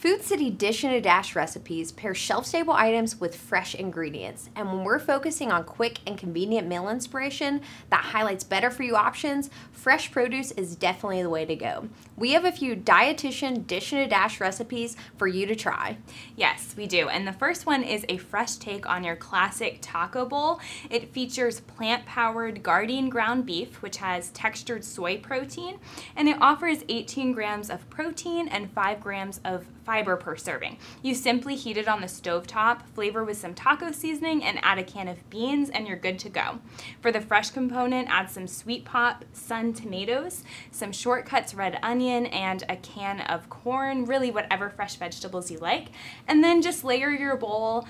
Food City Dish and a Dash recipes pair shelf-stable items with fresh ingredients. And when we're focusing on quick and convenient meal inspiration that highlights better-for-you options, fresh produce is definitely the way to go. We have a few Dietitian Dish and a Dash recipes for you to try. Yes, we do. And the first one is a fresh take on your classic taco bowl. It features plant-powered Gardein ground beef, which has textured soy protein, and it offers 18 grams of protein and 5 grams of fiber per serving. You simply heat it on the stovetop, flavor with some taco seasoning, and add a can of beans, and you're good to go. For the fresh component, add some sweet pop sun tomatoes, some shortcuts red onion, and a can of corn, really whatever fresh vegetables you like. And then just layer your bowl,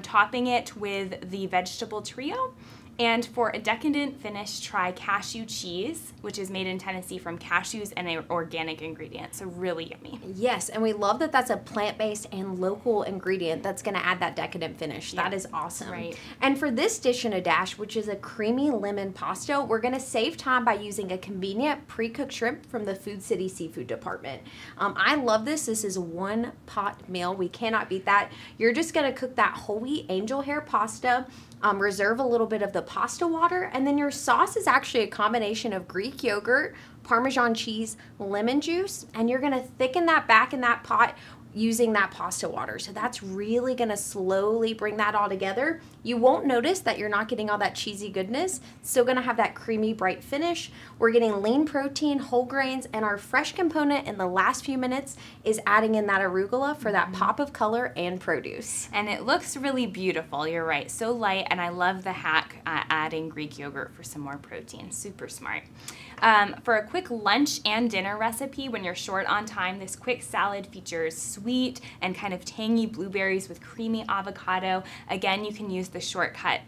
topping it with the vegetable trio. And for a decadent finish, try cashew cheese, which is made in Tennessee from cashews and an organic ingredient, so really yummy. Yes, and we love that that's a plant-based and local ingredient that's going to add that decadent finish. Yeah, that is awesome. right. And for this dish and a dash, which is a creamy lemon pasta, we're going to save time by using a convenient pre-cooked shrimp from the Food City Seafood Department. I love this. This is a one-pot meal. We cannot beat that. You're just going to cook that whole wheat angel hair pasta, reserve a little bit of the pasta water, and then your sauce is actually a combination of Greek yogurt, Parmesan cheese, lemon juice, and you're going to thicken that back in that pot using that pasta water. So that's really going to slowly bring that all together. You won't notice that you're not getting all that cheesy goodness. Still going to have that creamy, bright finish. We're getting lean protein, whole grains, and our fresh component in the last few minutes is adding in that arugula for that pop of color and produce. And it looks really beautiful, you're right, so light, and I love the hack adding Greek yogurt for some more protein, super smart. For a quick lunch and dinner recipe, when you're short on time, this quick salad features sweet and kind of tangy blueberries with creamy avocado. Again, you can use the shortcut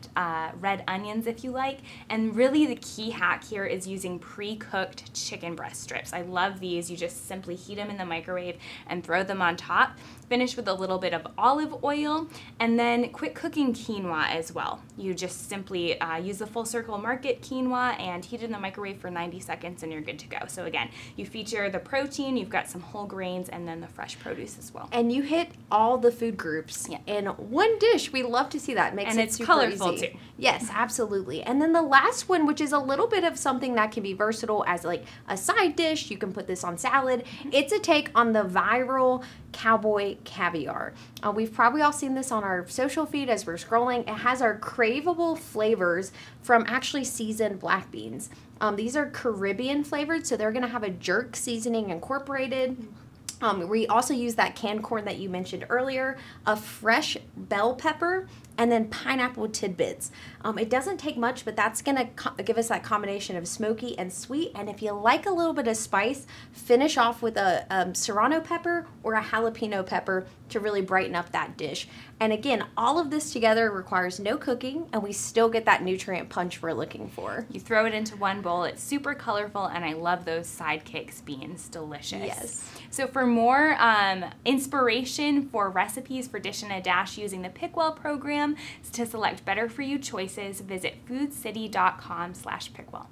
red onions if you like, and really the key hack here is using pre-cooked chicken breast strips. I love these. You just simply heat them in the microwave and throw them on top. Finish with a little bit of olive oil, and then quick cooking quinoa as well. You just simply use the Full Circle Market quinoa and heat it in the microwave for 90 seconds and you're good to go. So again, you feature the protein, you've got some whole grains, and then the fresh produce as well. And you hit all the food groups in one dish. We love to see that. Makes it super colorful easy. too. Yes, absolutely. And then the last one, which is a little bit of something that can be versatile as like a side dish. You can put this on salad. It's a take on the viral cowboy caviar. We've probably all seen this on our social feed as we're scrolling. It has our craveable flavors from actually seasoned black beans. These are Caribbean flavored, so they're going to have a jerk seasoning incorporated. We also use that canned corn that you mentioned earlier, a fresh bell pepper, and then pineapple tidbits. It doesn't take much, but that's going to give us that combination of smoky and sweet. And if you like a little bit of spice, finish off with a serrano pepper or a jalapeno pepper to really brighten up that dish. And again, all of this together requires no cooking, and we still get that nutrient punch we're looking for. You throw it into one bowl. It's super colorful, and I love those sidekicks beans. Delicious. Yes. So for more inspiration for recipes for Dish and a Dash using the Pickwell program, to select better for you choices, visit foodcity.com/Pickwell.